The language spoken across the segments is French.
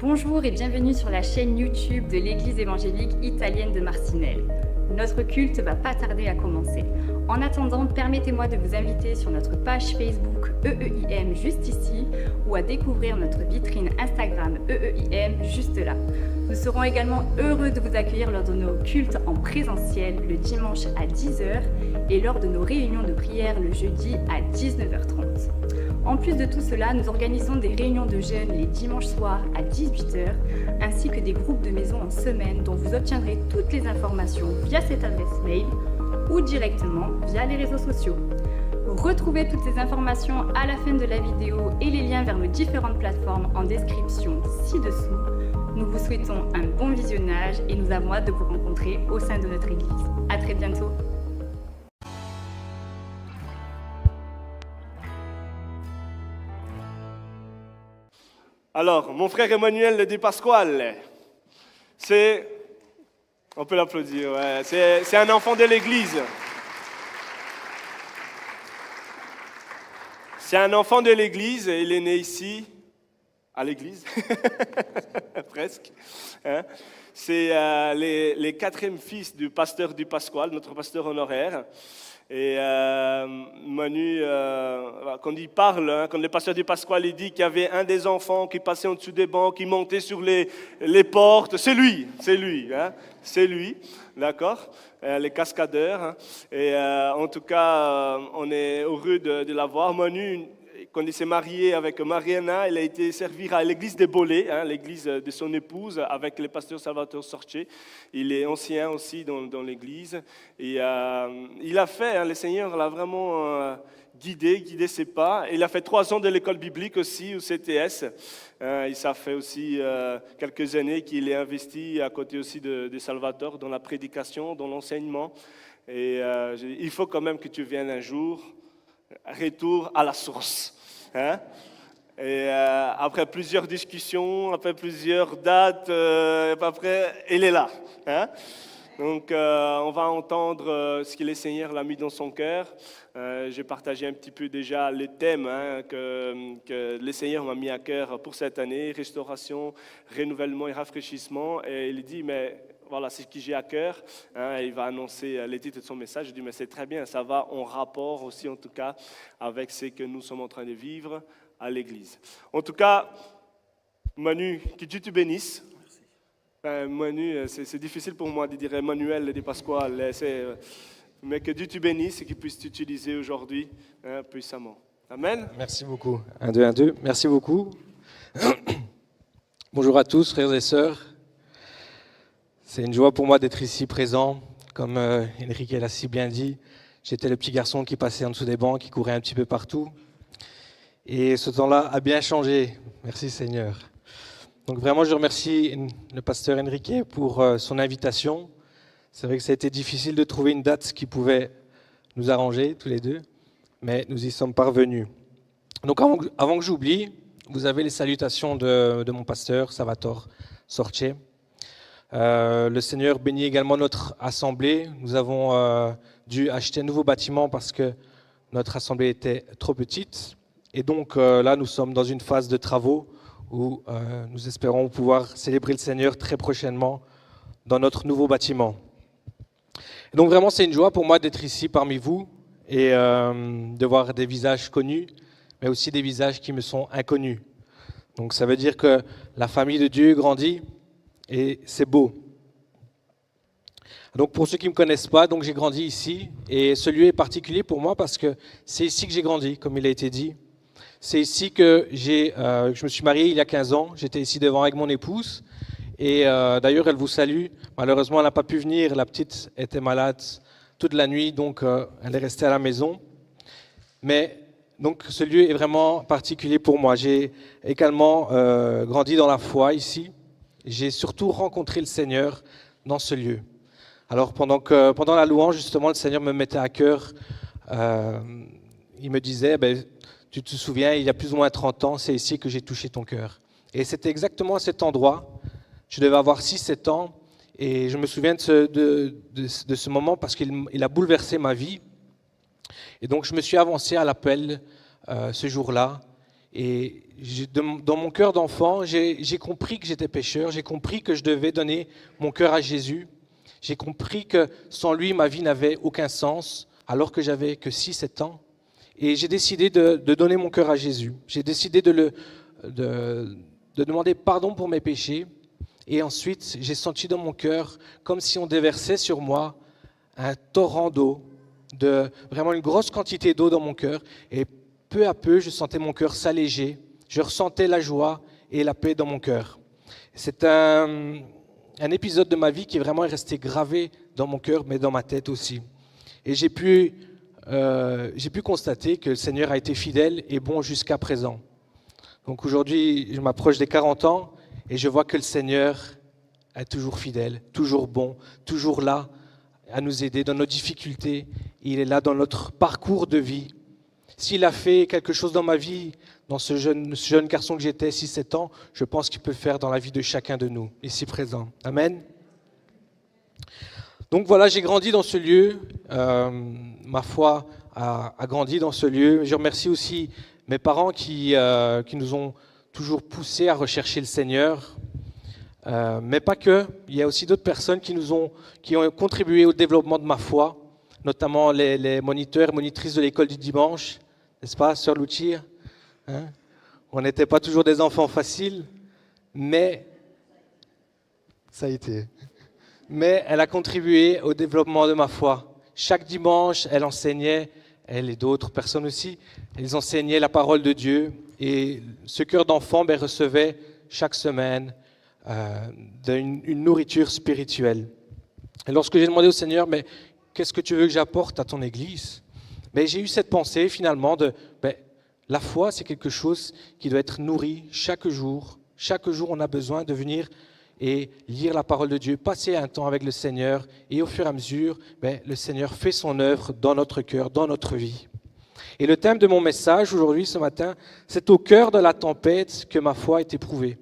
Bonjour et bienvenue sur la chaîne YouTube de l'Église évangélique italienne de Marcinelle. Notre culte va pas tarder à commencer. En attendant, permettez-moi de vous inviter sur notre page Facebook EEIM juste ici ou à découvrir notre vitrine Instagram EEIM juste là. Nous serons également heureux de vous accueillir lors de nos cultes en présentiel le dimanche à 10h et lors de nos réunions de prière le jeudi à 19h30. En plus de tout cela, nous organisons des réunions de jeunes les dimanches soirs à 18h, ainsi que des groupes de maison en semaine dont vous obtiendrez toutes les informations via cette adresse mail ou directement via les réseaux sociaux. Retrouvez toutes ces informations à la fin de la vidéo et les liens vers nos différentes plateformes en description ci-dessous. Nous vous souhaitons un bon visionnage et nous avons hâte de vous rencontrer au sein de notre église. À très bientôt. Alors, mon frère Emmanuel Di Pasquale, on peut l'applaudir, ouais, c'est un enfant de l'Église. C'est un enfant de l'Église, et il est né ici, à l'Église, presque. Hein. C'est les quatrième fils du pasteur Di Pasquale, notre pasteur honoraire. Et Manu, quand il parle, hein, quand le pasteur Di Pasquale il dit qu'il y avait un des enfants qui passait en dessous des bancs, qui montait sur les portes, c'est lui, hein, c'est lui, d'accord, les cascadeurs. Hein, et en tout cas, on est heureux de l'avoir. Manu, quand il s'est marié avec Mariana, il a été servir à l'église des Bollés, hein, l'église de son épouse, avec le pasteur Salvatore Sorce. Il est ancien aussi dans l'église. Et il a fait, hein, le Seigneur l'a vraiment guidé ses pas. Il a fait 3 ans de l'école biblique aussi, au CTS. Et ça fait aussi quelques années qu'il est investi à côté aussi de Salvatore dans la prédication, dans l'enseignement. Et il faut quand même que tu viennes un jour. Retour à la source. Hein? Et après plusieurs discussions, après plusieurs dates, après, il est là. Hein? Donc, on va entendre ce que le Seigneur l'a mis dans son cœur. J'ai partagé un petit peu déjà les thèmes hein, que le Seigneur m'a mis à cœur pour cette année, restauration, renouvellement et rafraîchissement. Et il dit, mais voilà, c'est ce que j'ai à cœur. Hein, il va annoncer les titres de son message. Je dis, mais c'est très bien, ça va en rapport aussi, en tout cas, avec ce que nous sommes en train de vivre à l'Église. En tout cas, Manu, que Dieu te bénisse. Manu, c'est difficile pour moi de dire Emmanuel Di Pasquale, mais que Dieu te bénisse et qu'il puisse t'utiliser aujourd'hui hein, puissamment. Amen. Merci beaucoup. 1, 2, 1, 2. Merci beaucoup. Bonjour à tous, frères et sœurs. C'est une joie pour moi d'être ici présent. Comme Enrique l'a si bien dit, j'étais le petit garçon qui passait en dessous des bancs, qui courait un petit peu partout. Et ce temps-là a bien changé. Merci Seigneur. Donc vraiment, je remercie le pasteur Enrique pour son invitation. C'est vrai que ça a été difficile de trouver une date qui pouvait nous arranger tous les deux, mais nous y sommes parvenus. Donc avant que j'oublie, vous avez les salutations de mon pasteur Salvatore Sorce. Le Seigneur bénit également notre assemblée. Nous avons dû acheter un nouveau bâtiment parce que notre assemblée était trop petite. Et donc là, nous sommes dans une phase de travaux où nous espérons pouvoir célébrer le Seigneur très prochainement dans notre nouveau bâtiment. Et donc vraiment, c'est une joie pour moi d'être ici parmi vous et de voir des visages connus, mais aussi des visages qui me sont inconnus. Donc ça veut dire que la famille de Dieu grandit. Et c'est beau. Donc pour ceux qui ne me connaissent pas, donc j'ai grandi ici. Et ce lieu est particulier pour moi parce que c'est ici que j'ai grandi, comme il a été dit. C'est ici que je me suis marié il y a 15 ans. J'étais ici devant avec mon épouse. Et d'ailleurs, elle vous salue. Malheureusement, elle n'a pas pu venir. La petite était malade toute la nuit, donc elle est restée à la maison. Mais donc ce lieu est vraiment particulier pour moi. J'ai également grandi dans la foi ici. J'ai surtout rencontré le Seigneur dans ce lieu. Alors pendant la louange, justement, le Seigneur me mettait à cœur. Il me disait, tu te souviens, il y a plus ou moins 30 ans, c'est ici que j'ai touché ton cœur. Et c'était exactement à cet endroit. Je devais avoir 6-7 ans. Et je me souviens de ce moment parce qu'il a bouleversé ma vie. Et donc je me suis avancé à l'appel ce jour-là. Et dans mon cœur d'enfant, j'ai compris que j'étais pécheur, j'ai compris que je devais donner mon cœur à Jésus. J'ai compris que sans lui, ma vie n'avait aucun sens, alors que j'avais que 6-7 ans. Et j'ai décidé de donner mon cœur à Jésus. J'ai décidé de demander pardon pour mes péchés. Et ensuite, j'ai senti dans mon cœur comme si on déversait sur moi un torrent d'eau, vraiment une grosse quantité d'eau dans mon cœur. Et peu à peu, je sentais mon cœur s'alléger. Je ressentais la joie et la paix dans mon cœur. C'est un épisode de ma vie qui est vraiment resté gravé dans mon cœur, mais dans ma tête aussi. Et j'ai pu constater que le Seigneur a été fidèle et bon jusqu'à présent. Donc aujourd'hui, je m'approche des 40 ans et je vois que le Seigneur est toujours fidèle, toujours bon, toujours là à nous aider dans nos difficultés. Il est là dans notre parcours de vie. S'il a fait quelque chose dans ma vie, dans ce jeune garçon que j'étais, 6-7 ans, je pense qu'il peut le faire dans la vie de chacun de nous, ici présent. Amen. Donc voilà, j'ai grandi dans ce lieu, ma foi a grandi dans ce lieu. Je remercie aussi mes parents qui nous ont toujours poussés à rechercher le Seigneur, mais pas que. Il y a aussi d'autres personnes qui ont contribué au développement de ma foi, notamment les moniteurs et monitrices de l'école du dimanche, n'est-ce pas, Sœur Lucia, hein? On n'était pas toujours des enfants faciles, mais ça a été. Mais elle a contribué au développement de ma foi. Chaque dimanche, elle enseignait, elle et d'autres personnes aussi, elles enseignaient la parole de Dieu. Et ce cœur d'enfant recevait chaque semaine une nourriture spirituelle. Et lorsque j'ai demandé au Seigneur, mais qu'est-ce que tu veux que j'apporte à ton église? J'ai eu cette pensée finalement la foi, c'est quelque chose qui doit être nourri chaque jour. Chaque jour, on a besoin de venir et lire la parole de Dieu, passer un temps avec le Seigneur, et au fur et à mesure, le Seigneur fait son œuvre dans notre cœur, dans notre vie. Et le thème de mon message aujourd'hui, ce matin, c'est au cœur de la tempête que ma foi est éprouvée.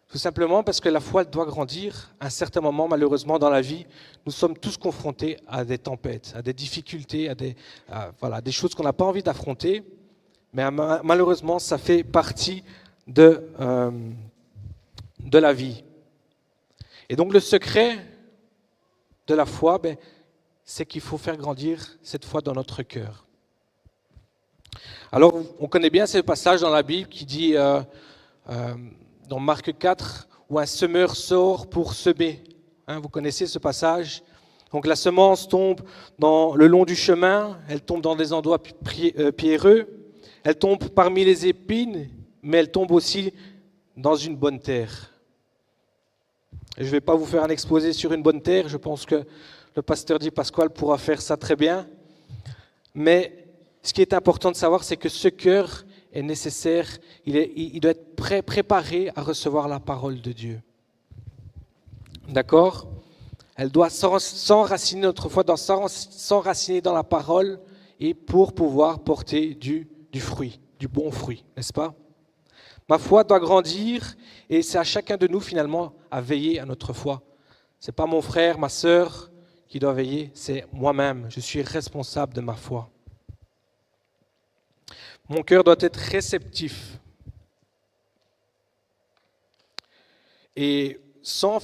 Tout simplement parce que la foi elle doit grandir. À un certain moment, malheureusement, dans la vie, nous sommes tous confrontés à des tempêtes, à des difficultés, à des choses qu'on n'a pas envie d'affronter, mais malheureusement, ça fait partie de la vie. Et donc le secret de la foi, c'est qu'il faut faire grandir cette foi dans notre cœur. Alors on connaît bien ce passage dans la Bible qui dit dans Marc 4 où un semeur sort pour semer. Vous connaissez ce passage? Donc la semence tombe le long du chemin, elle tombe dans des endroits pierreux, elle tombe parmi les épines, mais elle tombe aussi dans une bonne terre. Je ne vais pas vous faire un exposé sur une bonne terre, je pense que le pasteur Di Pasquale pourra faire ça très bien. Mais ce qui est important de savoir, c'est que ce cœur est nécessaire, il doit être préparé à recevoir la parole de Dieu. D'accord? Elle doit s'enraciner, notre foi doit s'enraciner dans la parole et pour pouvoir porter du fruit, du bon fruit, n'est-ce pas? Ma foi doit grandir et c'est à chacun de nous finalement à veiller à notre foi. Ce n'est pas mon frère, ma sœur qui doit veiller, c'est moi-même. Je suis responsable de ma foi. Mon cœur doit être réceptif. Et sans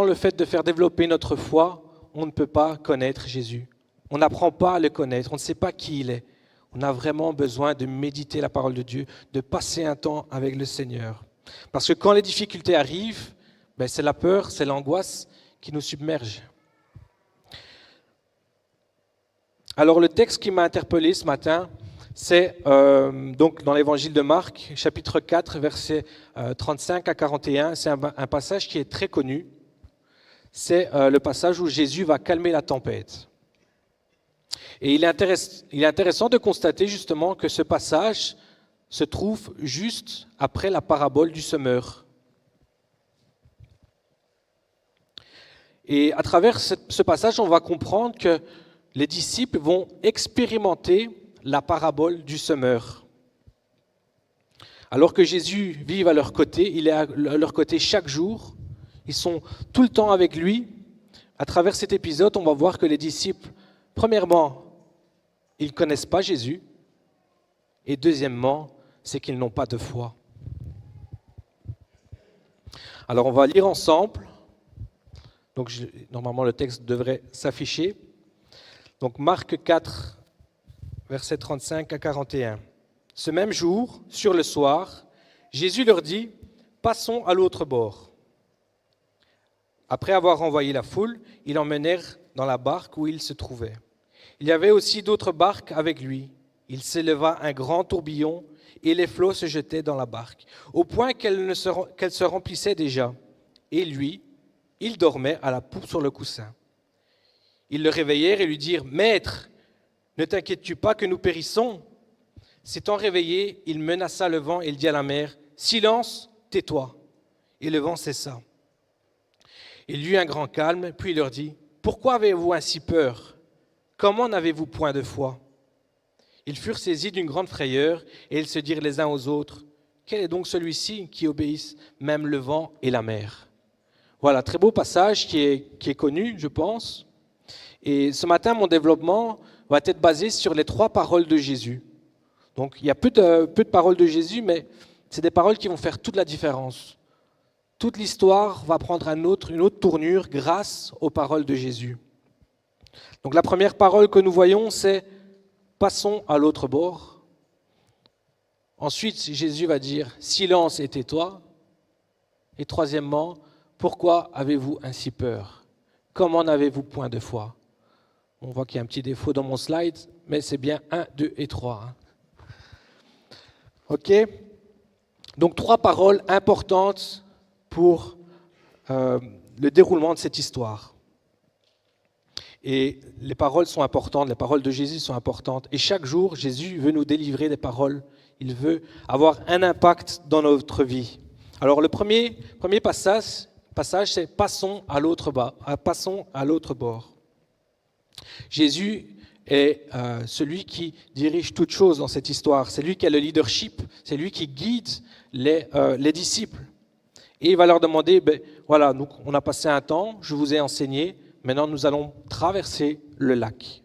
le fait de faire développer notre foi, on ne peut pas connaître Jésus. On n'apprend pas à le connaître, on ne sait pas qui il est. On a vraiment besoin de méditer la parole de Dieu, de passer un temps avec le Seigneur. Parce que quand les difficultés arrivent, c'est la peur, c'est l'angoisse qui nous submerge. Alors le texte qui m'a interpellé ce matin, c'est donc dans l'évangile de Marc, chapitre 4, versets 35 à 41. C'est un passage qui est très connu. C'est le passage où Jésus va calmer la tempête. Et il est intéressant de constater justement que ce passage se trouve juste après la parabole du semeur. Et à travers ce passage, on va comprendre que les disciples vont expérimenter la parabole du semeur. Alors que Jésus vit à leur côté, il est à leur côté chaque jour, ils sont tout le temps avec lui. À travers cet épisode, on va voir que les disciples, premièrement, ils ne connaissent pas Jésus. Et deuxièmement, c'est qu'ils n'ont pas de foi. Alors on va lire ensemble. Donc normalement le texte devrait s'afficher. Donc Marc 4, versets 35 à 41. Ce même jour, sur le soir, Jésus leur dit, « Passons à l'autre bord. » Après avoir renvoyé la foule, ils l'emmenèrent dans la barque où il se trouvait. Il y avait aussi d'autres barques avec lui. Il s'éleva un grand tourbillon et les flots se jetaient dans la barque, au point qu'elle se remplissait déjà. Et lui, il dormait à la poupe sur le coussin. Ils le réveillèrent et lui dirent, « Maître, ne t'inquiètes-tu pas que nous périssons ?» S'étant réveillé, il menaça le vent et il dit à la mer, « Silence, tais-toi !» Et le vent cessa. Il y eut un grand calme, puis il leur dit, « Pourquoi avez-vous ainsi peur ? Comment n'avez-vous point de foi ?» Ils furent saisis d'une grande frayeur et ils se dirent les uns aux autres, « Quel est donc celui-ci qui obéisse même le vent et la mer ?» Voilà, très beau passage qui est connu, je pense. Et ce matin, mon développement va être basé sur les 3 paroles de Jésus. Donc, il y a peu de paroles de Jésus, mais c'est des paroles qui vont faire toute la différence. Toute l'histoire va prendre une autre tournure grâce aux paroles de Jésus. Donc, la première parole que nous voyons, c'est « Passons à l'autre bord ». Ensuite, Jésus va dire « Silence et tais-toi ». Et troisièmement, « Pourquoi avez-vous ainsi peur ? Comment n'avez-vous point de foi ?» On voit qu'il y a un petit défaut dans mon slide, mais c'est bien 1, 2 et 3. OK ? Donc 3 paroles importantes pour le déroulement de cette histoire. Et les paroles sont importantes, les paroles de Jésus sont importantes. Et chaque jour, Jésus veut nous délivrer des paroles. Il veut avoir un impact dans notre vie. Alors le premier passage, c'est « Passons à l'autre bord ». Jésus est celui qui dirige toutes choses dans cette histoire. C'est lui qui a le leadership, c'est lui qui guide les disciples. Et il va leur demander, voilà, donc on a passé un temps, je vous ai enseigné, maintenant nous allons traverser le lac.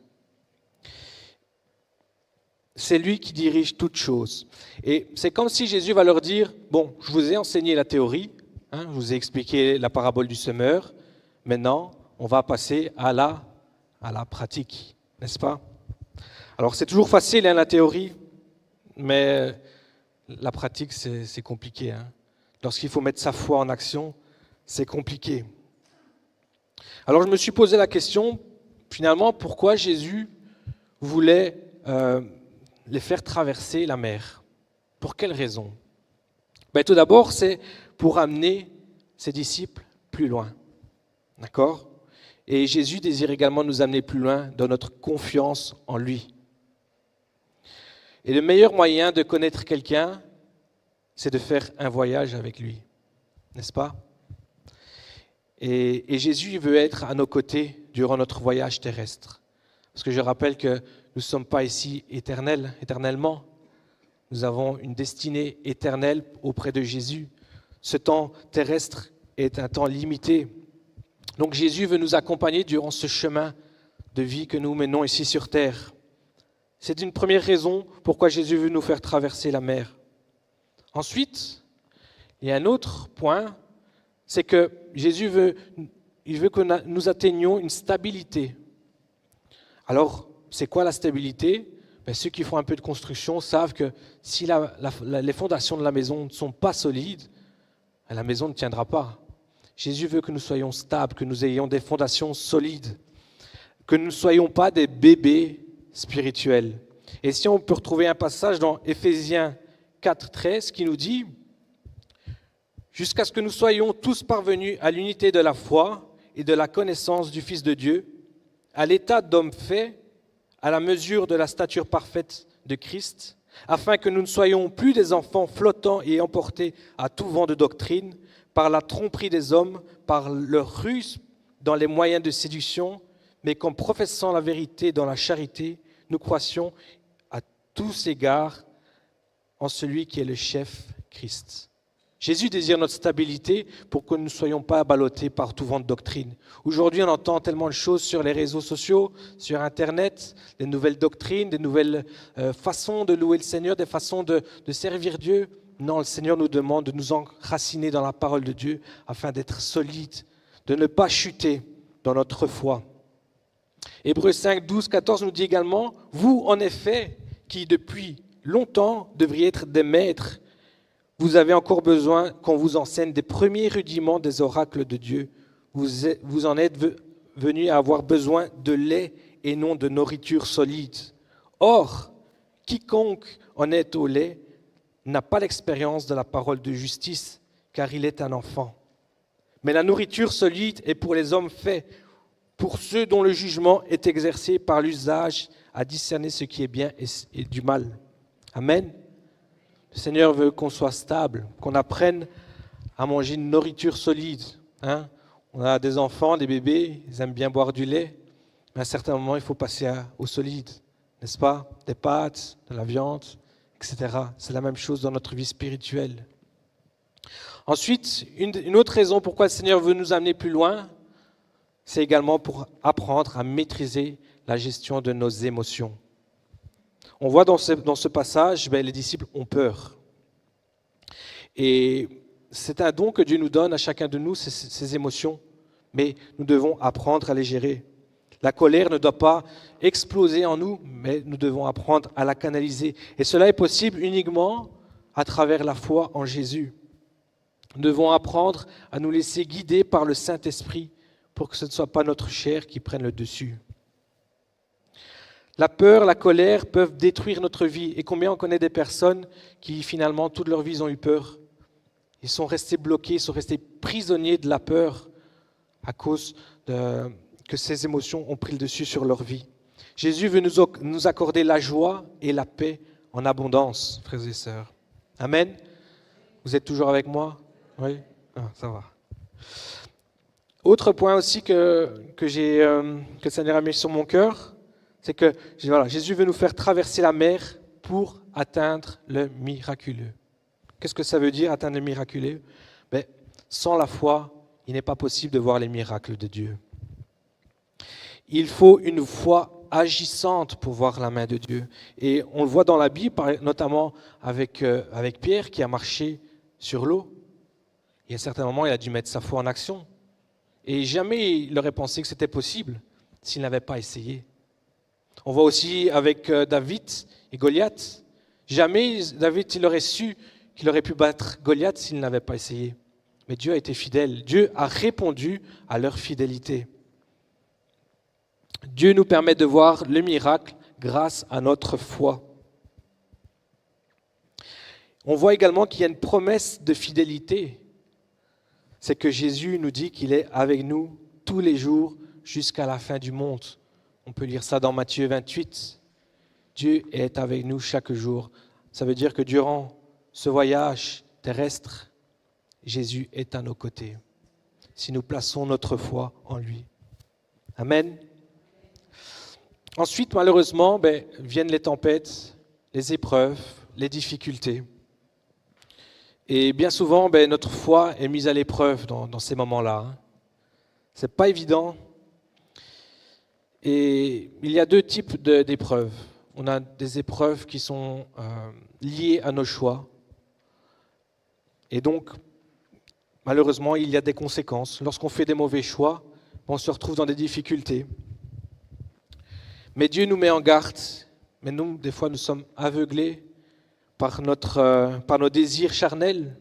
C'est lui qui dirige toutes choses. Et c'est comme si Jésus va leur dire, bon, je vous ai enseigné la théorie, je vous ai expliqué la parabole du semeur, maintenant on va passer à la pratique, n'est-ce pas ? Alors c'est toujours facile la théorie, mais la pratique c'est compliqué. Lorsqu'il faut mettre sa foi en action, c'est compliqué. Alors je me suis posé la question, finalement, pourquoi Jésus voulait les faire traverser la mer ? Pour quelle raison ? Tout d'abord, c'est pour amener ses disciples plus loin. D'accord ? Et Jésus désire également nous amener plus loin dans notre confiance en lui. Et le meilleur moyen de connaître quelqu'un, c'est de faire un voyage avec lui, n'est-ce pas ? Et Jésus veut être à nos côtés durant notre voyage terrestre. Parce que je rappelle que nous ne sommes pas ici éternellement. Nous avons une destinée éternelle auprès de Jésus. Ce temps terrestre est un temps limité. Donc Jésus veut nous accompagner durant ce chemin de vie que nous menons ici sur terre. C'est une première raison pourquoi Jésus veut nous faire traverser la mer. Ensuite, il y a un autre point, c'est que Jésus veut que nous atteignions une stabilité. Alors, c'est quoi la stabilité ? Ceux qui font un peu de construction savent que si les fondations de la maison ne sont pas solides, la maison ne tiendra pas. Jésus veut que nous soyons stables, que nous ayons des fondations solides, que nous ne soyons pas des bébés spirituels. Et si on peut retrouver un passage dans Éphésiens 4, 13 qui nous dit « Jusqu'à ce que nous soyons tous parvenus à l'unité de la foi et de la connaissance du Fils de Dieu, à l'état d'homme fait, à la mesure de la stature parfaite de Christ, afin que nous ne soyons plus des enfants flottants et emportés à tout vent de doctrine, par la tromperie des hommes, par leur ruse dans les moyens de séduction, mais qu'en professant la vérité dans la charité, nous croissions à tous égards en celui qui est le chef, Christ. » Jésus désire notre stabilité pour que nous ne soyons pas ballottés par tout vent de doctrine. Aujourd'hui, on entend tellement de choses sur les réseaux sociaux, sur Internet, des nouvelles doctrines, des nouvelles façons de louer le Seigneur, des façons de servir Dieu. Non, le Seigneur nous demande de nous enraciner dans la parole de Dieu afin d'être solides, de ne pas chuter dans notre foi. Hébreux 5, 12, 14 nous dit également « Vous, en effet, qui depuis longtemps devriez être des maîtres, vous avez encore besoin qu'on vous enseigne des premiers rudiments des oracles de Dieu. Vous en êtes venus à avoir besoin de lait et non de nourriture solide. Or, quiconque en est au lait n'a pas l'expérience de la parole de justice, car il est un enfant. Mais la nourriture solide est pour les hommes faits, pour ceux dont le jugement est exercé par l'usage à discerner ce qui est bien et du mal. » Amen. Le Seigneur veut qu'on soit stable, qu'on apprenne à manger une nourriture solide. On a des enfants, des bébés, ils aiment bien boire du lait, mais à un certain moment, il faut passer au solide, n'est-ce pas? Des pâtes, de la viande, etc. C'est la même chose dans notre vie spirituelle. Ensuite, une autre raison pourquoi le Seigneur veut nous amener plus loin, c'est également pour apprendre à maîtriser la gestion de nos émotions. On voit dans ce passage, les disciples ont peur. Et c'est un don que Dieu nous donne à chacun de nous, ces émotions. Mais nous devons apprendre à les gérer. La colère ne doit pas exploser en nous, mais nous devons apprendre à la canaliser. Et cela est possible uniquement à travers la foi en Jésus. Nous devons apprendre à nous laisser guider par le Saint-Esprit pour que ce ne soit pas notre chair qui prenne le dessus. La peur, la colère peuvent détruire notre vie. Et combien on connaît des personnes qui, finalement, toute leur vie, ils ont eu peur. Ils sont restés bloqués, ils sont restés prisonniers de la peur à cause que ces émotions ont pris le dessus sur leur vie. Jésus veut nous accorder la joie et la paix en abondance, frères et sœurs. Amen. Vous êtes toujours avec moi? Oui? Ça va. Autre point aussi que le Seigneur a mis sur mon cœur, c'est que Jésus veut nous faire traverser la mer pour atteindre le miraculeux. Qu'est-ce que ça veut dire, atteindre le miraculeux? Sans la foi, il n'est pas possible de voir les miracles de Dieu. Il faut une foi agissante pour voir la main de Dieu. Et on le voit dans la Bible, notamment avec Pierre qui a marché sur l'eau. Et à un certain moment, il a dû mettre sa foi en action. Et jamais il aurait pensé que c'était possible s'il n'avait pas essayé. On voit aussi avec David et Goliath. Jamais David il aurait su qu'il aurait pu battre Goliath s'il n'avait pas essayé. Mais Dieu a été fidèle. Dieu a répondu à leur fidélité. Dieu nous permet de voir le miracle grâce à notre foi. On voit également qu'il y a une promesse de fidélité. C'est que Jésus nous dit qu'il est avec nous tous les jours jusqu'à la fin du monde. On peut lire ça dans Matthieu 28. Dieu est avec nous chaque jour. Ça veut dire que durant ce voyage terrestre, Jésus est à nos côtés, si nous plaçons notre foi en lui. Amen. Ensuite, malheureusement, viennent les tempêtes, les épreuves, les difficultés. Et bien souvent, notre foi est mise à l'épreuve dans ces moments-là. Ce n'est pas évident. Et il y a deux types d'épreuves. On a des épreuves qui sont liées à nos choix. Et donc, malheureusement, il y a des conséquences. Lorsqu'on fait des mauvais choix, on se retrouve dans des difficultés. Mais Dieu nous met en garde. Mais nous, des fois, nous sommes aveuglés par nos désirs charnels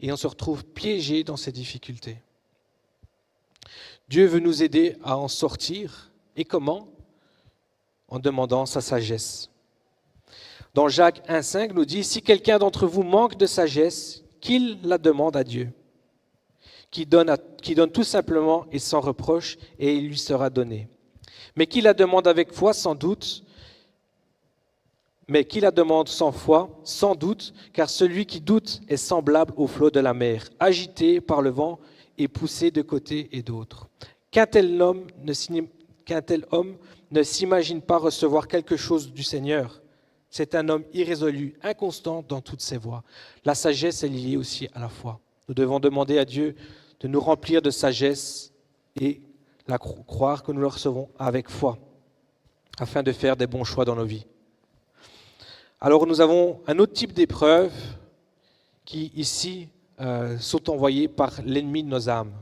et on se retrouve piégés dans ces difficultés. Dieu veut nous aider à en sortir. Et comment? En demandant sa sagesse. Dans Jacques 1,5 nous dit « Si quelqu'un d'entre vous manque de sagesse, qu'il la demande à Dieu, qui donne tout simplement et sans reproche, et il lui sera donné. Mais qui la demande avec foi, sans doute, mais qui la demande sans foi, sans doute, car celui qui doute est semblable au flot de la mer, agité par le vent et poussé de côté et d'autre. Qu'un tel homme ne s'imagine pas recevoir quelque chose du Seigneur. C'est un homme irrésolu, inconstant dans toutes ses voies. La sagesse est liée aussi à la foi. Nous devons demander à Dieu de nous remplir de sagesse et croire que nous le recevons avec foi, afin de faire des bons choix dans nos vies. Alors nous avons un autre type d'épreuves qui ici sont envoyées par l'ennemi de nos âmes.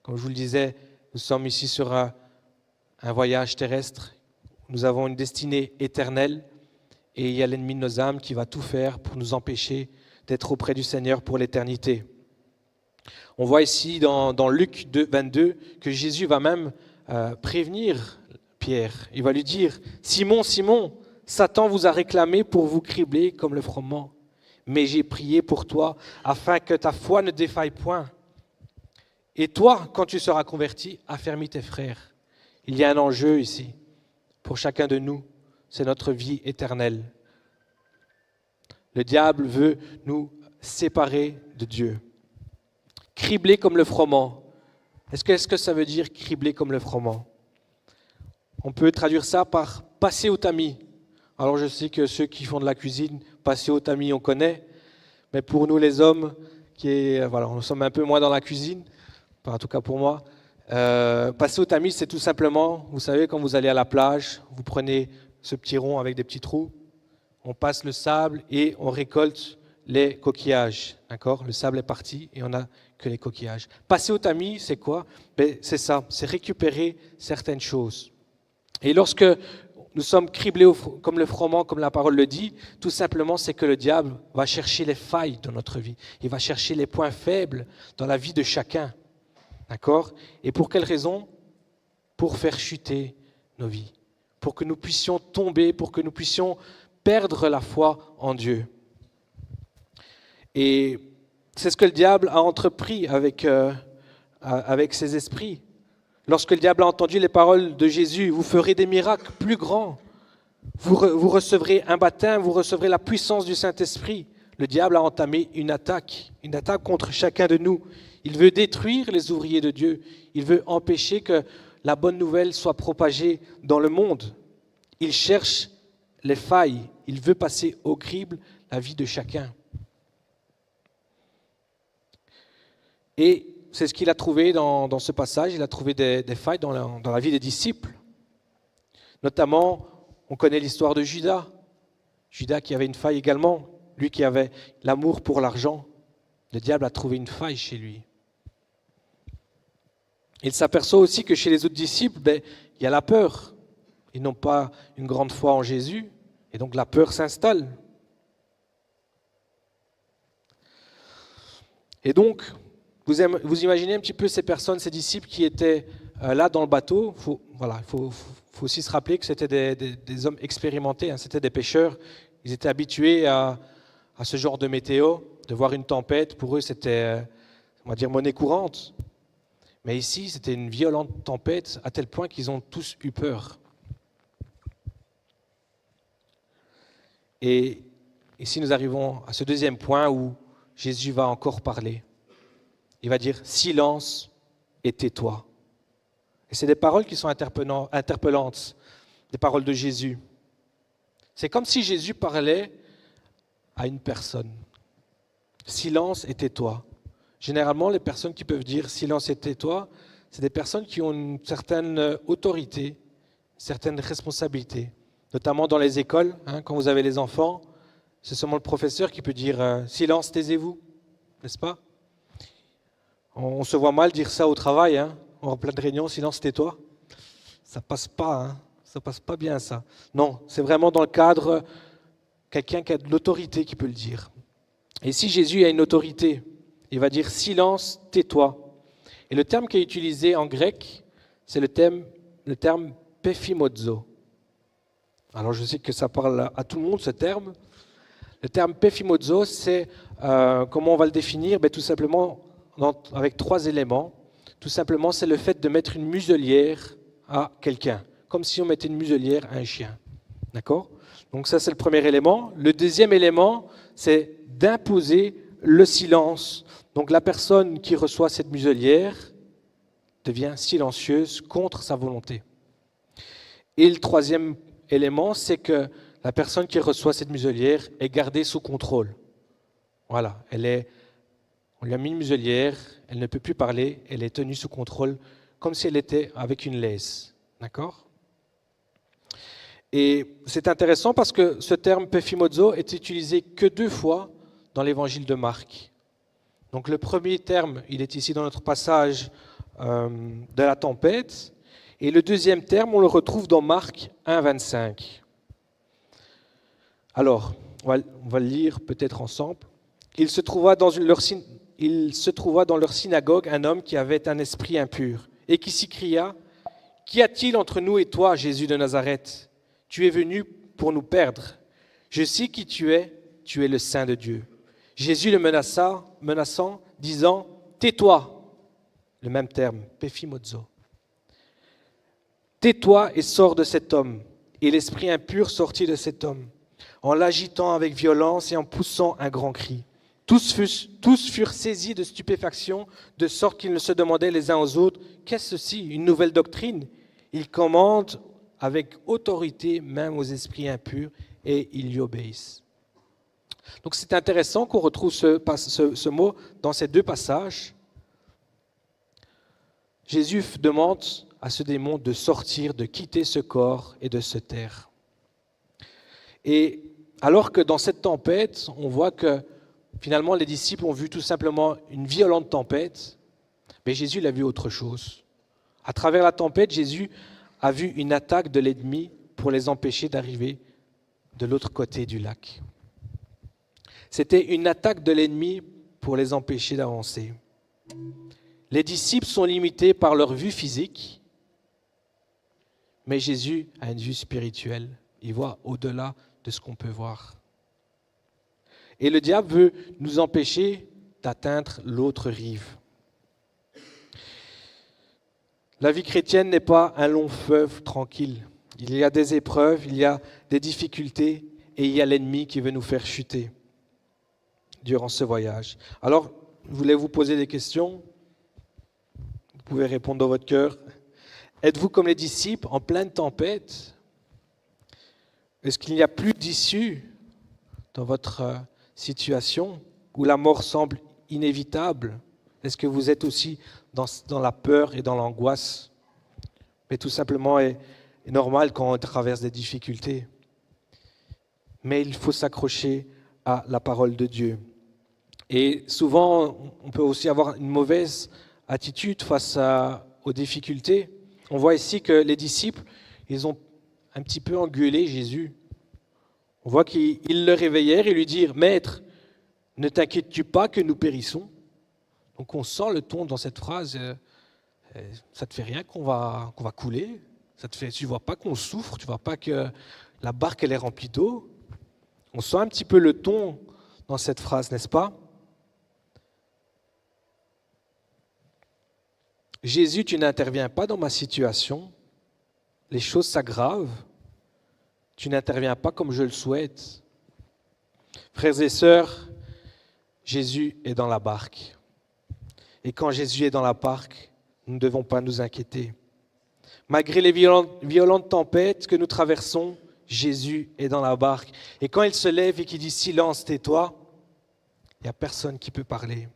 Comme je vous le disais, nous sommes ici sur un voyage terrestre, nous avons une destinée éternelle et il y a l'ennemi de nos âmes qui va tout faire pour nous empêcher d'être auprès du Seigneur pour l'éternité. On voit ici dans Luc 22 que Jésus va même prévenir Pierre. Il va lui dire « Simon, Simon, Satan vous a réclamé pour vous cribler comme le froment. Mais j'ai prié pour toi afin que ta foi ne défaille point. Et toi, quand tu seras converti, affermis tes frères. » Il y a un enjeu ici pour chacun de nous, c'est notre vie éternelle. Le diable veut nous séparer de Dieu. Cribler comme le froment. Est-ce que ça veut dire cribler comme le froment? On peut traduire ça par passer au tamis. Alors je sais que ceux qui font de la cuisine, passer au tamis, on connaît. Mais pour nous les hommes, nous sommes un peu moins dans la cuisine, enfin, en tout cas pour moi, passer au tamis, c'est tout simplement, vous savez, quand vous allez à la plage, vous prenez ce petit rond avec des petits trous, on passe le sable et on récolte les coquillages. D'accord? Le sable est parti et on n'a que les coquillages. Passer au tamis, c'est quoi? C'est ça, c'est récupérer certaines choses. Et lorsque nous sommes criblés comme le froment, comme la parole le dit, tout simplement, c'est que le diable va chercher les failles dans notre vie. Il va chercher les points faibles dans la vie de chacun. D'accord? Et pour quelle raison? Pour faire chuter nos vies. Pour que nous puissions tomber, pour que nous puissions perdre la foi en Dieu. Et c'est ce que le diable a entrepris avec ses esprits. Lorsque le diable a entendu les paroles de Jésus, vous ferez des miracles plus grands, vous recevrez un baptême, vous recevrez la puissance du Saint-Esprit. Le diable a entamé une attaque contre chacun de nous. Il veut détruire les ouvriers de Dieu. Il veut empêcher que la bonne nouvelle soit propagée dans le monde. Il cherche les failles. Il veut passer au crible la vie de chacun. Et c'est ce qu'il a trouvé dans ce passage. Il a trouvé des failles dans la vie des disciples. Notamment, on connaît l'histoire de Judas. Judas qui avait une faille également. Lui qui avait l'amour pour l'argent. Le diable a trouvé une faille chez lui. Il s'aperçoit aussi que chez les autres disciples, il y a la peur. Ils n'ont pas une grande foi en Jésus. Et donc la peur s'installe. Et donc, vous imaginez un petit peu ces personnes, ces disciples qui étaient là dans le bateau. Il faut aussi se rappeler que c'était des hommes expérimentés, c'était des pêcheurs. Ils étaient habitués à ce genre de météo, de voir une tempête. Pour eux, c'était, on va dire, monnaie courante. Mais ici, c'était une violente tempête à tel point qu'ils ont tous eu peur. Et ici, nous arrivons à ce deuxième point où Jésus va encore parler. Il va dire « Silence et tais-toi ». Et c'est des paroles qui sont interpellantes, des paroles de Jésus. C'est comme si Jésus parlait à une personne. « Silence et tais-toi ». Généralement, les personnes qui peuvent dire « silence et tais-toi », c'est des personnes qui ont une certaine autorité, une certaine responsabilité. Notamment dans les écoles, quand vous avez les enfants, c'est seulement le professeur qui peut dire « silence, taisez-vous », n'est-ce pas? On se voit mal dire ça au travail, en pleine réunion, « silence, tais-toi ». Ça passe pas, ça passe pas bien ça. Non, c'est vraiment dans le cadre, quelqu'un qui a de l'autorité qui peut le dire. Et si Jésus a une autorité, il va dire « silence, tais-toi ». Et le terme qui est utilisé en grec, c'est le terme « péphimozo ». Alors je sais que ça parle à tout le monde ce terme. Le terme « péphimozo », c'est, comment on va le définir? Tout simplement avec 3 éléments. Tout simplement, c'est le fait de mettre une muselière à quelqu'un, comme si on mettait une muselière à un chien. D'accord? Donc ça, c'est le premier élément. Le deuxième élément, c'est d'imposer le silence. Donc la personne qui reçoit cette muselière devient silencieuse contre sa volonté. Et le troisième élément, c'est que la personne qui reçoit cette muselière est gardée sous contrôle. Voilà, on lui a mis une muselière, elle ne peut plus parler, elle est tenue sous contrôle, comme si elle était avec une laisse. D'accord ? Et c'est intéressant parce que ce terme pefimozo est utilisé que 2 fois dans l'évangile de Marc. Donc le premier terme, il est ici dans notre passage de la tempête, et le deuxième terme, on le retrouve dans Marc 1, 25. Alors, on va le lire peut-être ensemble. Il se trouva dans leur synagogue un homme qui avait un esprit impur, et qui s'écria : « Qu'y a-t-il entre nous et toi, Jésus de Nazareth ? Tu es venu pour nous perdre. Je sais qui tu es le Saint de Dieu. » Jésus le menaçant, disant : « Tais-toi !» Le même terme, pefimozo. « Tais-toi et sors de cet homme. » Et l'esprit impur sortit de cet homme, en l'agitant avec violence et en poussant un grand cri. Tous furent saisis de stupéfaction, de sorte qu'ils ne se demandaient les uns aux autres : « Qu'est-ce ceci ? Une nouvelle doctrine ?» Ils commandent avec autorité même aux esprits impurs et ils y obéissent. Donc c'est intéressant qu'on retrouve ce mot dans ces 2 passages. Jésus demande à ce démon de sortir, de quitter ce corps et de se taire. Et alors que dans cette tempête, on voit que finalement les disciples ont vu tout simplement une violente tempête, mais Jésus il a vu autre chose. À travers la tempête, Jésus a vu une attaque de l'ennemi pour les empêcher d'arriver de l'autre côté du lac. C'était une attaque de l'ennemi pour les empêcher d'avancer. Les disciples sont limités par leur vue physique, mais Jésus a une vue spirituelle. Il voit au-delà de ce qu'on peut voir. Et le diable veut nous empêcher d'atteindre l'autre rive. La vie chrétienne n'est pas un long fleuve tranquille. Il y a des épreuves, il y a des difficultés et il y a l'ennemi qui veut nous faire chuter durant ce voyage. Alors, je voulais vous poser des questions. Vous pouvez répondre dans votre cœur. Êtes-vous comme les disciples en pleine tempête ? Est-ce qu'il n'y a plus d'issue dans votre situation où la mort semble inévitable ? Est-ce que vous êtes aussi dans la peur et dans l'angoisse ? Mais tout simplement est normal quand on traverse des difficultés. Mais il faut s'accrocher à la parole de Dieu. Et souvent, on peut aussi avoir une mauvaise attitude face aux difficultés. On voit ici que les disciples, ils ont un petit peu engueulé Jésus. On voit qu'ils le réveillèrent et lui dirent : « Maître, ne t'inquiètes-tu pas que nous périssons ?» Donc on sent le ton dans cette phrase, ça te fait rien qu'on va couler, tu vois pas qu'on souffre, tu vois pas que la barque elle est remplie d'eau. On sent un petit peu le ton dans cette phrase, n'est-ce pas ? Jésus, tu n'interviens pas dans ma situation, les choses s'aggravent, tu n'interviens pas comme je le souhaite. Frères et sœurs, Jésus est dans la barque. Et quand Jésus est dans la barque, nous ne devons pas nous inquiéter. Malgré les violentes tempêtes que nous traversons, Jésus est dans la barque. Et quand il se lève et qu'il dit « Silence, tais-toi », il n'y a personne qui peut parler.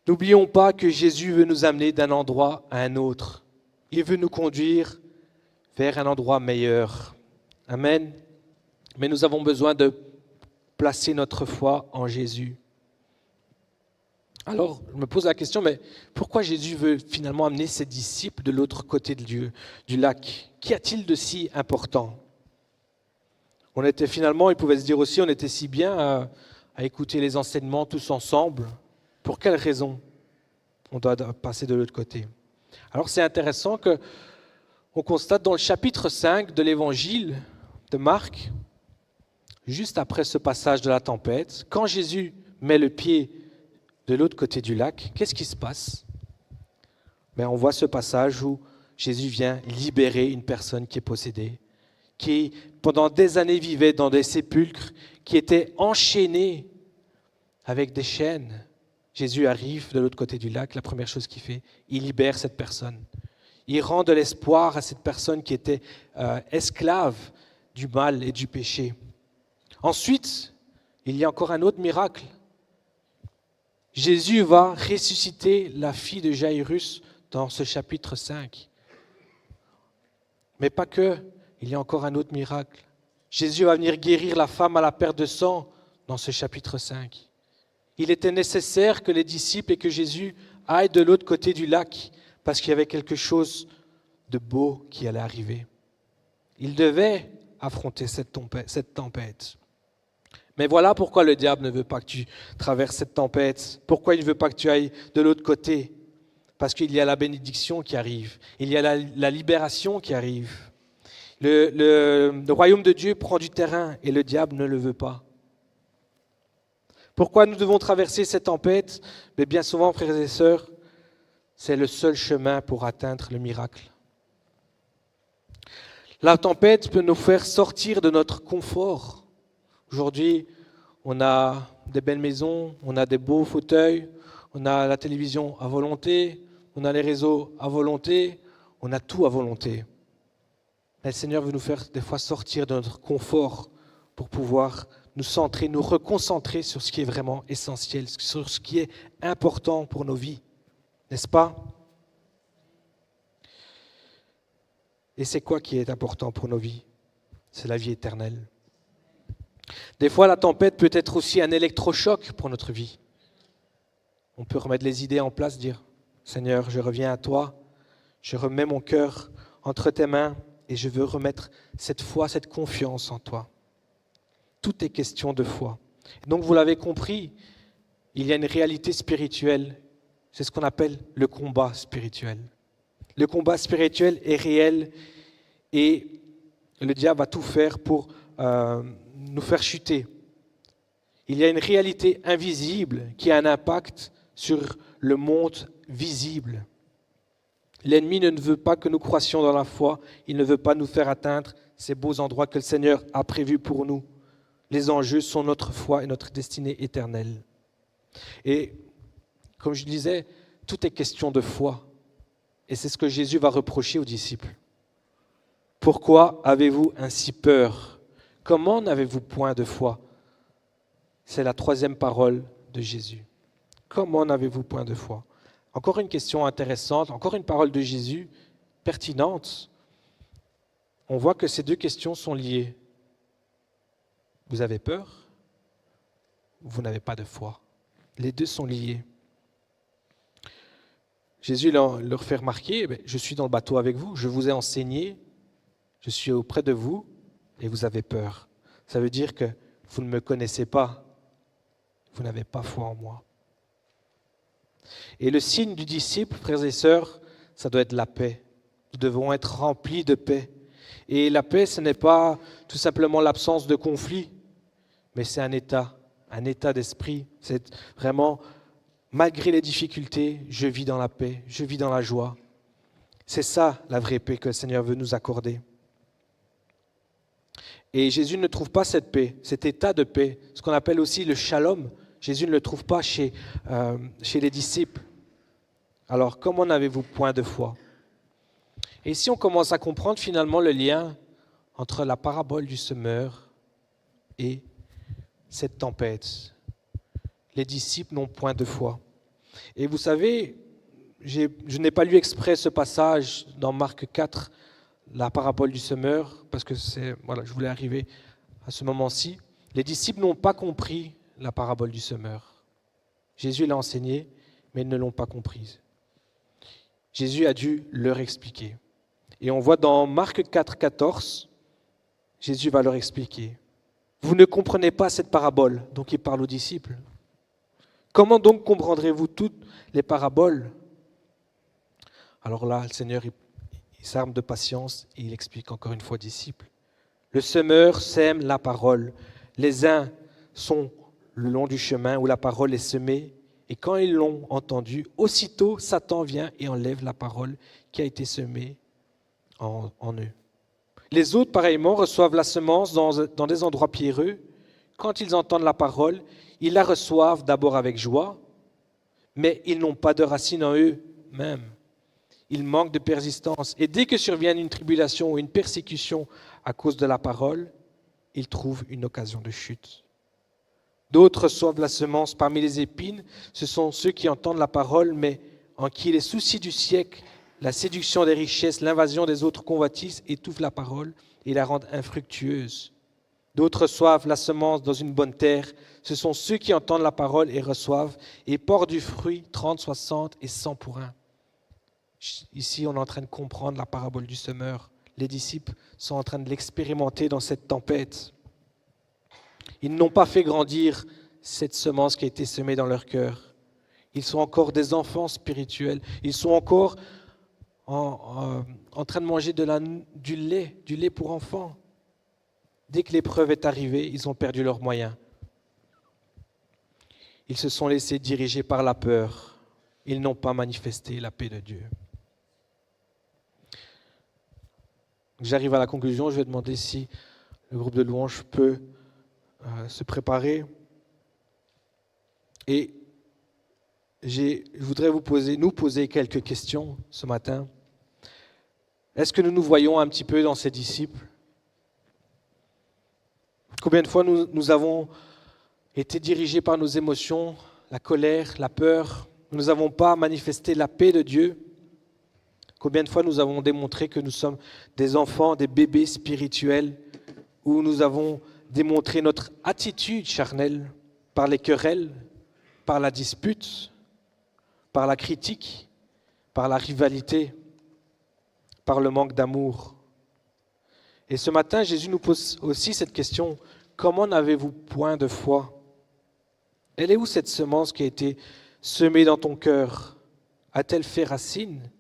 N'oublions pas que Jésus veut nous amener d'un endroit à un autre. Il veut nous conduire vers un endroit meilleur. Amen. Mais nous avons besoin de placer notre foi en Jésus. Alors, je me pose la question, mais pourquoi Jésus veut finalement amener ses disciples de l'autre côté du lac ? Qu'y a-t-il de si important ? Il pouvait se dire aussi, on était si bien à écouter les enseignements tous ensemble. Pour quelle raison on doit passer de l'autre côté ? Alors, c'est intéressant qu'on constate dans le chapitre 5 de l'évangile de Marc, juste après ce passage de la tempête, quand Jésus met le pied de l'autre côté du lac, qu'est-ce qui se passe ? On voit ce passage où Jésus vient libérer une personne qui est possédée, qui pendant des années vivait dans des sépulcres, qui était enchaînée avec des chaînes. Jésus arrive de l'autre côté du lac, la première chose qu'il fait, il libère cette personne. Il rend de l'espoir à cette personne qui était esclave du mal et du péché. Ensuite, il y a encore un autre miracle. Jésus va ressusciter la fille de Jaïrus dans ce chapitre 5. Mais pas que, il y a encore un autre miracle. Jésus va venir guérir la femme à la perte de sang dans ce chapitre 5. Il était nécessaire que les disciples et que Jésus aillent de l'autre côté du lac parce qu'il y avait quelque chose de beau qui allait arriver. Ils devaient affronter cette tempête. Mais voilà pourquoi le diable ne veut pas que tu traverses cette tempête. Pourquoi il ne veut pas que tu ailles de l'autre côté? Parce qu'il y a la bénédiction qui arrive. Il y a la libération qui arrive. Le royaume de Dieu prend du terrain et le diable ne le veut pas. Pourquoi nous devons traverser cette tempête? Mais bien souvent, frères et sœurs, c'est le seul chemin pour atteindre le miracle. La tempête peut nous faire sortir de notre confort. Aujourd'hui, on a des belles maisons, on a des beaux fauteuils, on a la télévision à volonté, on a les réseaux à volonté, on a tout à volonté. Mais le Seigneur veut nous faire des fois sortir de notre confort pour pouvoir nous centrer, nous reconcentrer sur ce qui est vraiment essentiel, sur ce qui est important pour nos vies. N'est-ce pas? Et c'est quoi qui est important pour nos vies? C'est la vie éternelle. Des fois, la tempête peut être aussi un électrochoc pour notre vie. On peut remettre les idées en place, dire « Seigneur, je reviens à toi, je remets mon cœur entre tes mains et je veux remettre cette foi, cette confiance en toi. » Tout est question de foi. Donc, vous l'avez compris, il y a une réalité spirituelle. C'est ce qu'on appelle le combat spirituel. Le combat spirituel est réel et le diable va tout faire pour nous faire chuter. Il y a une réalité invisible qui a un impact sur le monde visible. L'ennemi ne veut pas que nous croissions dans la foi, il ne veut pas nous faire atteindre ces beaux endroits que le Seigneur a prévus pour nous. Les enjeux sont notre foi et notre destinée éternelle. Et comme je disais, tout est question de foi. Et c'est ce que Jésus va reprocher aux disciples. Pourquoi avez-vous ainsi peur? Comment n'avez-vous point de foi? C'est la troisième parole de Jésus. Comment n'avez-vous point de foi? Encore une question intéressante, encore une parole de Jésus pertinente. On voit que ces deux questions sont liées. Vous avez peur? Vous n'avez pas de foi. Les deux sont liés. Jésus leur fait remarquer, je suis dans le bateau avec vous, je vous ai enseigné, je suis auprès de vous et vous avez peur. Ça veut dire que vous ne me connaissez pas, vous n'avez pas foi en moi. Et le signe du disciple, frères et sœurs, ça doit être la paix. Nous devons être remplis de paix. Et la paix, ce n'est pas tout simplement l'absence de conflit, mais c'est un état d'esprit. C'est vraiment, malgré les difficultés, je vis dans la paix, je vis dans la joie. C'est ça la vraie paix que le Seigneur veut nous accorder. Et Jésus ne trouve pas cette paix, cet état de paix, ce qu'on appelle aussi le shalom. Jésus ne le trouve pas chez les disciples. Alors, comment n'avez-vous point de foi? Et si on commence à comprendre finalement le lien entre la parabole du semeur et cette tempête, les disciples n'ont point de foi. Et vous savez, je n'ai pas lu exprès ce passage dans Marc 4, la parabole du semeur, parce que je voulais arriver à ce moment-ci. Les disciples n'ont pas compris la parabole du semeur. Jésus l'a enseignée, mais ils ne l'ont pas comprise. Jésus a dû leur expliquer. Et on voit dans Marc 4, 14, Jésus va leur expliquer. Vous ne comprenez pas cette parabole, donc il parle aux disciples. Comment donc comprendrez-vous toutes les paraboles? Alors là, le Seigneur, il s'arme de patience et il explique encore une fois aux disciples. Le semeur sème la parole. Les uns sont le long du chemin où la parole est semée, et quand ils l'ont entendue, aussitôt Satan vient et enlève la parole qui a été semée en eux. Les autres, pareillement, reçoivent la semence dans des endroits pierreux. Quand ils entendent la parole, ils la reçoivent d'abord avec joie, mais ils n'ont pas de racine en eux-mêmes. Ils manquent de persistance. Et dès que survient une tribulation ou une persécution à cause de la parole, ils trouvent une occasion de chute. D'autres reçoivent la semence parmi les épines. Ce sont ceux qui entendent la parole, mais en qui les soucis du siècle, la séduction des richesses, l'invasion des autres convoitises étouffent la parole et la rendent infructueuse. D'autres reçoivent la semence dans une bonne terre. Ce sont ceux qui entendent la parole et reçoivent et portent du fruit 30, 60 et 100 pour un. Ici, on est en train de comprendre la parabole du semeur. Les disciples sont en train de l'expérimenter dans cette tempête. Ils n'ont pas fait grandir cette semence qui a été semée dans leur cœur. Ils sont encore des enfants spirituels. Ils sont encore en train de manger du lait pour enfants. Dès que l'épreuve est arrivée, ils ont perdu leurs moyens. Ils se sont laissés diriger par la peur. Ils n'ont pas manifesté la paix de Dieu. J'arrive à la conclusion, je vais demander si le groupe de louanges peut se préparer. Et je voudrais nous poser quelques questions ce matin. Est-ce que nous nous voyons un petit peu dans ces disciples? Combien de fois nous avons été dirigés par nos émotions, la colère, la peur? Nous n'avons pas manifesté la paix de Dieu. Combien de fois nous avons démontré que nous sommes des enfants, des bébés spirituels, où nous avons démontré notre attitude charnelle par les querelles, par la dispute, par la critique, par la rivalité, par le manque d'amour. Et ce matin, Jésus nous pose aussi cette question: comment n'avez-vous point de foi? Elle est où cette semence qui a été semée dans ton cœur? A-t-elle fait racine?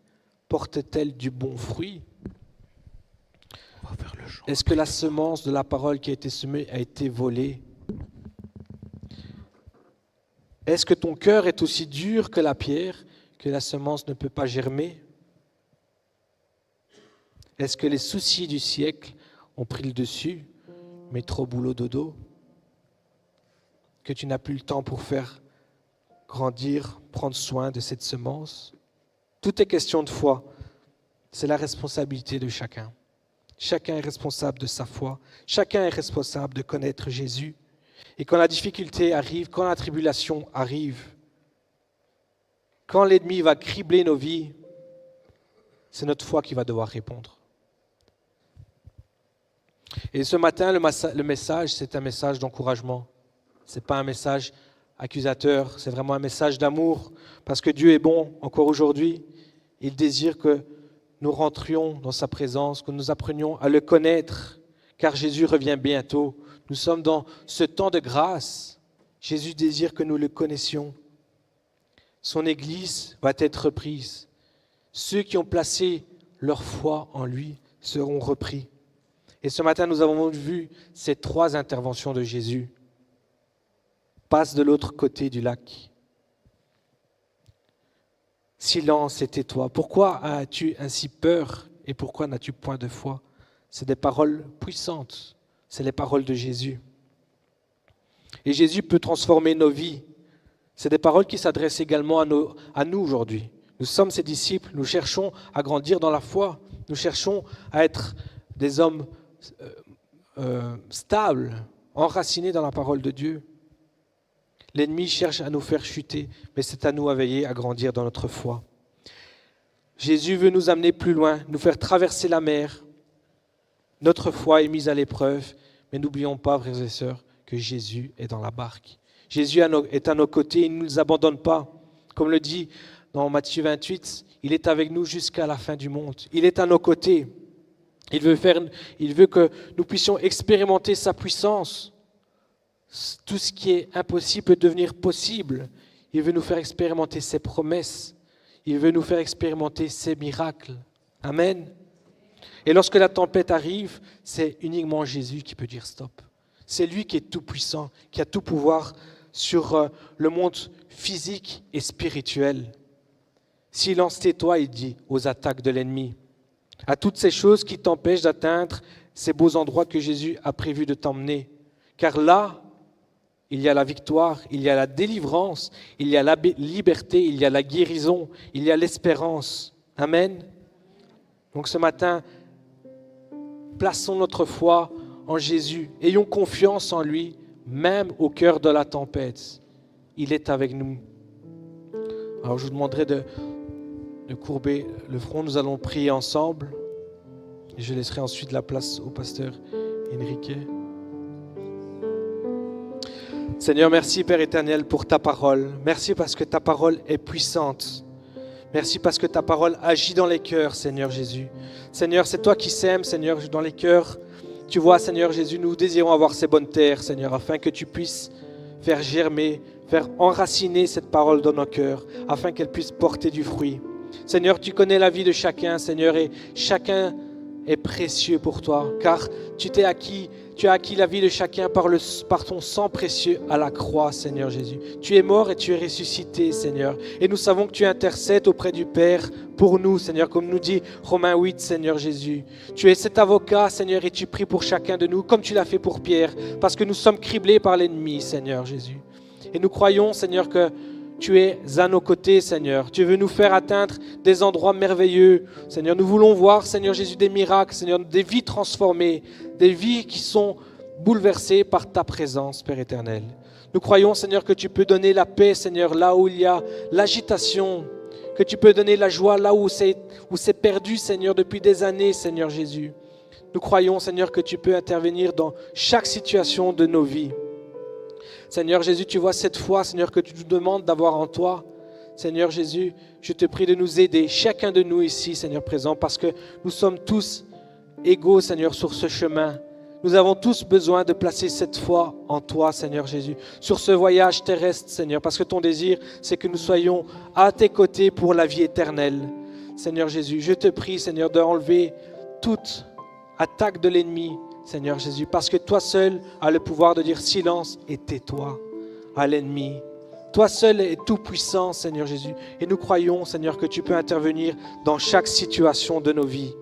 Porte-t-elle du bon fruit? Est-ce que la semence de la parole qui a été semée a été volée? Est-ce que ton cœur est aussi dur que la pierre, que la semence ne peut pas germer? Est-ce que les soucis du siècle ont pris le dessus, métro, boulot, dodo? Que tu n'as plus le temps pour faire grandir, prendre soin de cette semence? Tout est question de foi. C'est la responsabilité de chacun. Chacun est responsable de sa foi. Chacun est responsable de connaître Jésus. Et quand la difficulté arrive, quand la tribulation arrive, quand l'ennemi va cribler nos vies, c'est notre foi qui va devoir répondre. Et ce matin, le message, c'est un message d'encouragement. Ce n'est pas un message accusateur, c'est vraiment un message d'amour, parce que Dieu est bon encore aujourd'hui. Il désire que nous rentrions dans sa présence, que nous apprenions à le connaître, car Jésus revient bientôt. Nous sommes dans ce temps de grâce. Jésus désire que nous le connaissions. Son Église va être reprise. Ceux qui ont placé leur foi en lui seront repris. Et ce matin, nous avons vu ces 3 interventions de Jésus. Passe de l'autre côté du lac. Silence et tais-toi. Pourquoi as-tu ainsi peur et pourquoi n'as-tu point de foi? C'est des paroles puissantes. C'est les paroles de Jésus. Et Jésus peut transformer nos vies. C'est des paroles qui s'adressent également à nous aujourd'hui. Nous sommes ses disciples. Nous cherchons à grandir dans la foi. Nous cherchons à être des hommes stables, enracinés dans la parole de Dieu. L'ennemi cherche à nous faire chuter, mais c'est à nous à veiller, à grandir dans notre foi. Jésus veut nous amener plus loin, nous faire traverser la mer. Notre foi est mise à l'épreuve, mais n'oublions pas, frères et sœurs, que Jésus est dans la barque. Jésus est à nos côtés, il ne nous abandonne pas. Comme le dit dans Matthieu 28, il est avec nous jusqu'à la fin du monde. Il est à nos côtés. Il veut que nous puissions expérimenter sa puissance. Tout ce qui est impossible peut devenir possible. Il veut nous faire expérimenter ses promesses. Il veut nous faire expérimenter ses miracles. Amen. Et lorsque la tempête arrive, c'est uniquement Jésus qui peut dire stop. C'est lui qui est tout puissant, qui a tout pouvoir sur le monde physique et spirituel. Silence, tais-toi, il dit, aux attaques de l'ennemi. À toutes ces choses qui t'empêchent d'atteindre ces beaux endroits que Jésus a prévu de t'emmener. Car là, il y a la victoire, il y a la délivrance, il y a la liberté, il y a la guérison, il y a l'espérance. Amen. Donc ce matin, plaçons notre foi en Jésus. Ayons confiance en lui, même au cœur de la tempête. Il est avec nous. Alors je vous demanderai de courber le front. Nous allons prier ensemble. Et je laisserai ensuite la place au pasteur Enrique. Seigneur, merci Père éternel pour ta parole. Merci parce que ta parole est puissante. Merci parce que ta parole agit dans les cœurs, Seigneur Jésus. Seigneur, c'est toi qui sèmes, Seigneur, dans les cœurs. Tu vois, Seigneur Jésus, nous désirons avoir ces bonnes terres, Seigneur, afin que tu puisses faire germer, faire enraciner cette parole dans nos cœurs, afin qu'elle puisse porter du fruit. Seigneur, tu connais la vie de chacun, Seigneur, et chacun est précieux pour toi, car tu as acquis la vie de chacun par ton sang précieux à la croix, Seigneur Jésus. Tu es mort et tu es ressuscité, Seigneur. Et nous savons que tu intercèdes auprès du Père pour nous, Seigneur, comme nous dit Romains 8, Seigneur Jésus. Tu es cet avocat, Seigneur, et tu pries pour chacun de nous, comme tu l'as fait pour Pierre, parce que nous sommes criblés par l'ennemi, Seigneur Jésus. Et nous croyons, Seigneur, que tu es à nos côtés, Seigneur. Tu veux nous faire atteindre des endroits merveilleux. Seigneur, nous voulons voir, Seigneur Jésus, des miracles, Seigneur, des vies transformées, des vies qui sont bouleversées par ta présence, Père éternel. Nous croyons, Seigneur, que tu peux donner la paix, Seigneur, là où il y a l'agitation, que tu peux donner la joie là où c'est perdu, Seigneur, depuis des années, Seigneur Jésus. Nous croyons, Seigneur, que tu peux intervenir dans chaque situation de nos vies. Seigneur Jésus, tu vois cette foi, Seigneur, que tu nous demandes d'avoir en toi. Seigneur Jésus, je te prie de nous aider, chacun de nous ici, Seigneur présent, parce que nous sommes tous égaux, Seigneur, sur ce chemin. Nous avons tous besoin de placer cette foi en toi, Seigneur Jésus, sur ce voyage terrestre, Seigneur, parce que ton désir, c'est que nous soyons à tes côtés pour la vie éternelle. Seigneur Jésus, je te prie, Seigneur, d'enlever toute attaque de l'ennemi, Seigneur Jésus, parce que toi seul as le pouvoir de dire silence et tais-toi à l'ennemi. Toi seul es tout puissant, Seigneur Jésus, et nous croyons, Seigneur, que tu peux intervenir dans chaque situation de nos vies.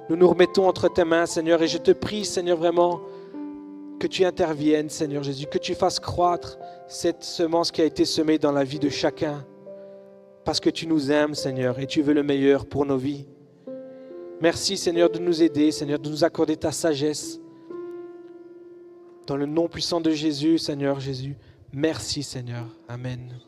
Nous nous remettons entre tes mains, Seigneur, et je te prie, Seigneur, vraiment, que tu interviennes, Seigneur Jésus, que tu fasses croître cette semence qui a été semée dans la vie de chacun, parce que tu nous aimes, Seigneur, et tu veux le meilleur pour nos vies. Merci, Seigneur, de nous aider, Seigneur, de nous accorder ta sagesse. Dans le nom puissant de Jésus, Seigneur Jésus, merci, Seigneur. Amen.